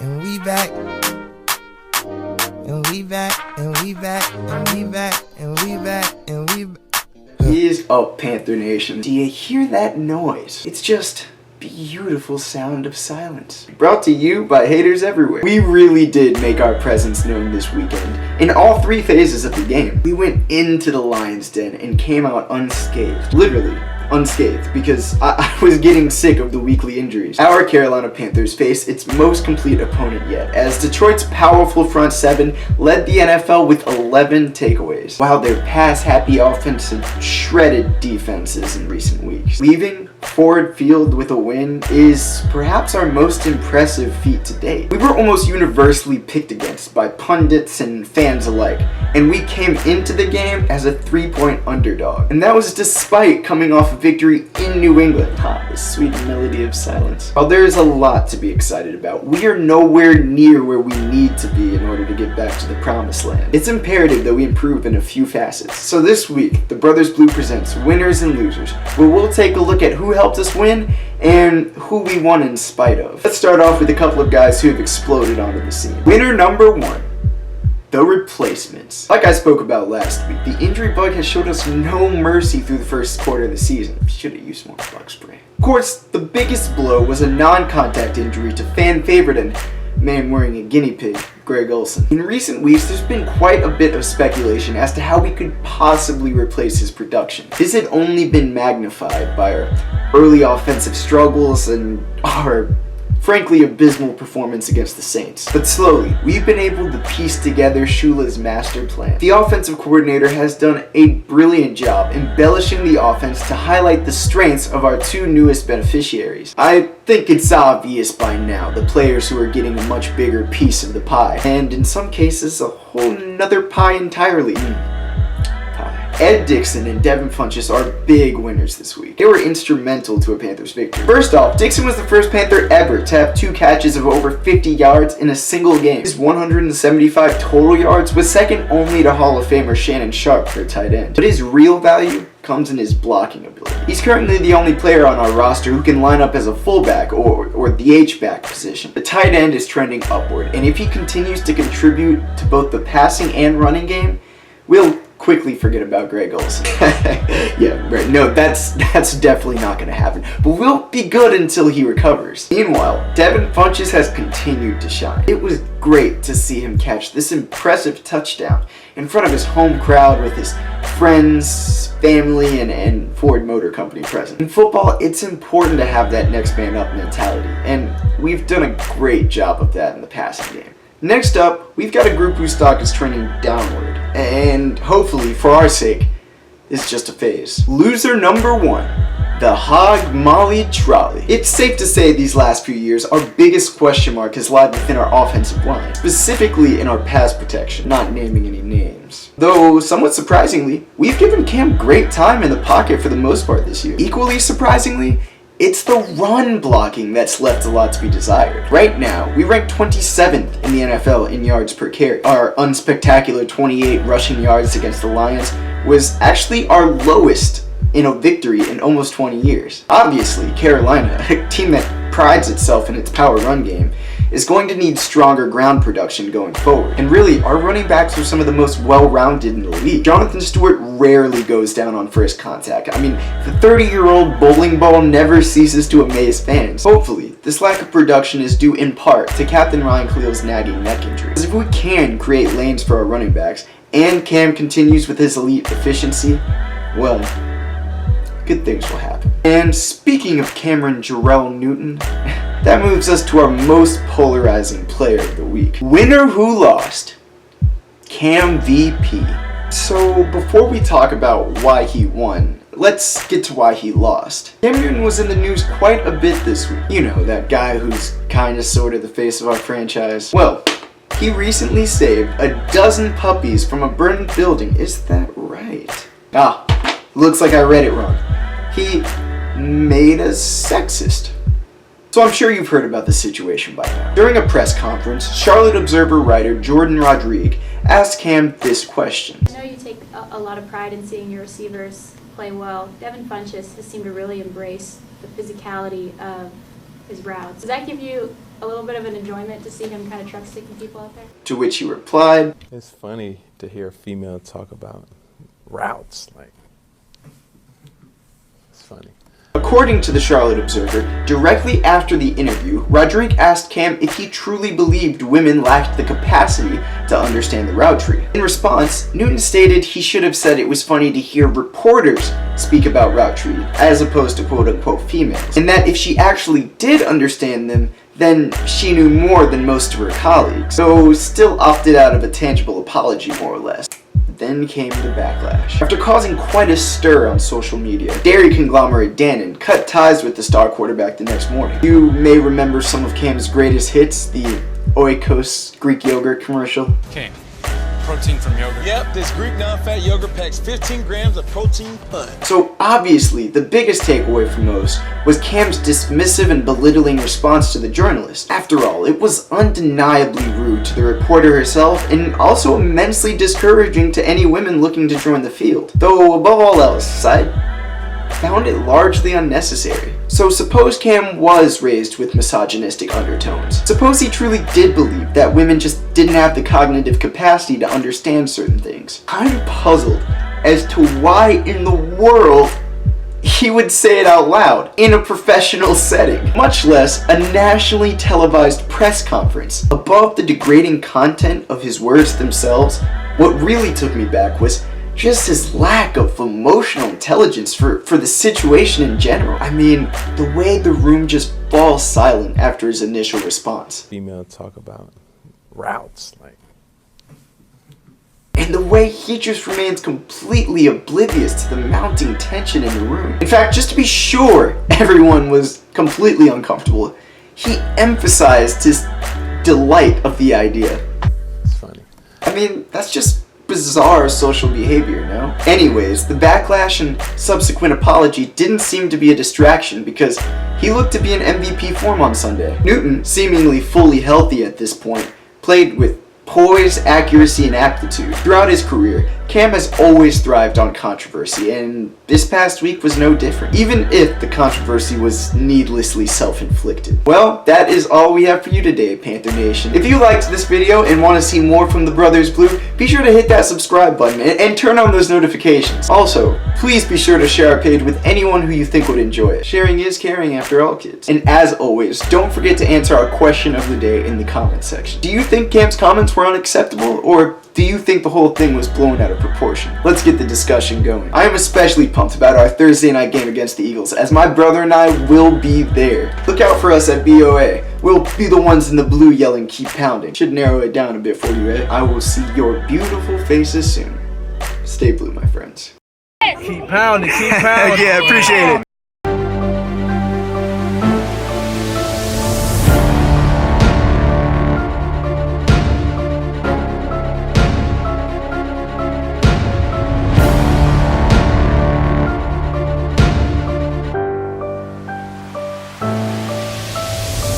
and we back, and we back, and we back, and we back, and we back, and we back. Is up, Panther Nation. Do you hear that noise? It's just beautiful sound of silence. Brought to you by haters everywhere. We really did make our presence known this weekend in all three phases of the game. We went into the Lions' den and came out unscathed. Literally unscathed, because I was getting sick of the weekly injuries. Our Carolina Panthers face its most complete opponent yet, as Detroit's powerful front seven led the NFL with 11 takeaways, while their pass-happy offense had shredded defenses in recent weeks. Leaving Ford Field with a win is perhaps our most impressive feat to date. We were almost universally picked against by pundits and fans alike, and we came into the game as a 3-point underdog. And that was despite coming off a victory in New England. The sweet melody of silence. While there is a lot to be excited about, we are nowhere near where we need to be in order to get back to the promised land. It's imperative that we improve in a few facets. So this week, the Brothers Blue presents Winners and Losers, where we'll take a look at who helped us win and who we won in spite of. Let's start off with a couple of guys who have exploded onto the scene. Winner number one, the replacements. Like I spoke about last week, the injury bug has showed us no mercy through the first quarter of the season. Should have used more bug spray. Of course, the biggest blow was a non-contact injury to fan favorite and man wearing a guinea pig, Greg Olsen. In recent weeks, there's been quite a bit of speculation as to how we could possibly replace his production. This had only been magnified by our early offensive struggles and our frankly abysmal performance against the Saints. But slowly, we've been able to piece together Shula's master plan. The offensive coordinator has done a brilliant job embellishing the offense to highlight the strengths of our two newest beneficiaries. I think it's obvious by now, the players who are getting a much bigger piece of the pie, and in some cases, a whole nother pie entirely. Ed Dixon and Devin Funchess are big winners this week. They were instrumental to a Panthers victory. First off, Dixon was the first Panther ever to have 2 catches of over 50 yards in a single game. His 175 total yards was second only to Hall of Famer Shannon Sharpe for tight end. But his real value comes in his blocking ability. He's currently the only player on our roster who can line up as a fullback or the H-back position. The tight end is trending upward, and if he continues to contribute to both the passing and running game, we'll quickly forget about Greg Olsen. Yeah, right. No, that's definitely not going to happen. But we'll be good until he recovers. Meanwhile, Devin Funchess has continued to shine. It was great to see him catch this impressive touchdown in front of his home crowd with his friends, family, and Ford Motor Company present. In football, it's important to have that next man up mentality, and we've done a great job of that in the passing game. Next up, we've got a group whose stock is trending downward, and hopefully, for our sake, it's just a phase. Loser number one, the Hog Molly Trolley. It's safe to say these last few years, our biggest question mark has lied within our offensive line, specifically in our pass protection, not naming any names. Though, somewhat surprisingly, we've given Cam great time in the pocket for the most part this year. Equally surprisingly, it's the run blocking that's left a lot to be desired. Right now, we rank 27th in the NFL in yards per carry. Our unspectacular 28 rushing yards against the Lions was actually our lowest in a victory in almost 20 years. Obviously, Carolina, a team that prides itself in its power run game, is going to need stronger ground production going forward. And really, our running backs are some of the most well-rounded in the league. Jonathan Stewart rarely goes down on first contact. I mean, the 30-year-old bowling ball never ceases to amaze fans. Hopefully, this lack of production is due in part to Captain Ryan Khalil's nagging neck injury. Because if we can create lanes for our running backs, and Cam continues with his elite efficiency, well, good things will happen. And speaking of Cameron Jarrell Newton, that moves us to our most polarizing player of the week. Winner who lost, Cam VP. So before we talk about why he won, let's get to why he lost. Cam Newton was in the news quite a bit this week. You know, that guy who's kinda sorta the face of our franchise. Well, he recently saved a dozen puppies from a burned building. Is that right? Looks like I read it wrong. He made us sexist. So I'm sure you've heard about this situation by now. During a press conference, Charlotte Observer writer Jordan Rodrigue asked Cam this question. I know you take a lot of pride in seeing your receivers play well. Devin Funchess has seemed to really embrace the physicality of his routes. Does that give you a little bit of an enjoyment to see him kind of truck-sticking people out there? To which he replied, It's funny to hear a female talk about routes. Like, it's funny. According to the Charlotte Observer, directly after the interview, Rodrigue asked Cam if he truly believed women lacked the capacity to understand the route tree. In response, Newton stated he should have said it was funny to hear reporters speak about route tree, as opposed to quote-unquote females, and that if she actually did understand them, then she knew more than most of her colleagues, so still opted out of a tangible apology more or less. Then came the backlash. After causing quite a stir on social media, dairy conglomerate Dannon cut ties with the star quarterback the next morning. You may remember some of Cam's greatest hits, the Oikos Greek yogurt commercial. Cam, protein from yogurt. Yep, this Greek non-fat yogurt packs 15 grams of protein punch. So obviously, the biggest takeaway from those was Cam's dismissive and belittling response to the journalist. After all, it was undeniably rude to the reporter herself and also immensely discouraging to any women looking to join the field. Though above all else, I found it largely unnecessary. So suppose Cam was raised with misogynistic undertones. Suppose he truly did believe that women just didn't have the cognitive capacity to understand certain things. I'm puzzled as to why in the world he would say it out loud in a professional setting, much less a nationally televised press conference. Above the degrading content of his words themselves, what really took me back was just his lack of emotional intelligence for the situation in general. I mean, the way the room just falls silent after his initial response. Female talk about routes. Like, And the way he just remains completely oblivious to the mounting tension in the room. In fact, just to be sure everyone was completely uncomfortable, he emphasized his delight of the idea. it's funny. I mean, that's just bizarre social behavior, no? Anyways, the backlash and subsequent apology didn't seem to be a distraction because he looked to be in MVP form on Sunday. Newton, seemingly fully healthy at this point, played with poise, accuracy, and aptitude. Throughout his career, Cam has always thrived on controversy, and this past week was no different, even if the controversy was needlessly self-inflicted. Well, that is all we have for you today, Panther Nation. If you liked this video and want to see more from the Brothers Blue, be sure to hit that subscribe button and turn on those notifications. Also, please be sure to share our page with anyone who you think would enjoy it. Sharing is caring after all, kids. And as always, don't forget to answer our question of the day in the comment section. Do you think Cam's comments were unacceptable, or do you think the whole thing was blown out of proportion? Let's get the discussion going. I am especially pumped about our Thursday night game against the Eagles, as my brother and I will be there. Look out for us at BOA. We'll be the ones in the blue yelling, "Keep pounding." Should narrow it down a bit for you, eh? I will see your beautiful faces soon. Stay blue, my friends. Keep pounding, keep pounding. Yeah, appreciate it.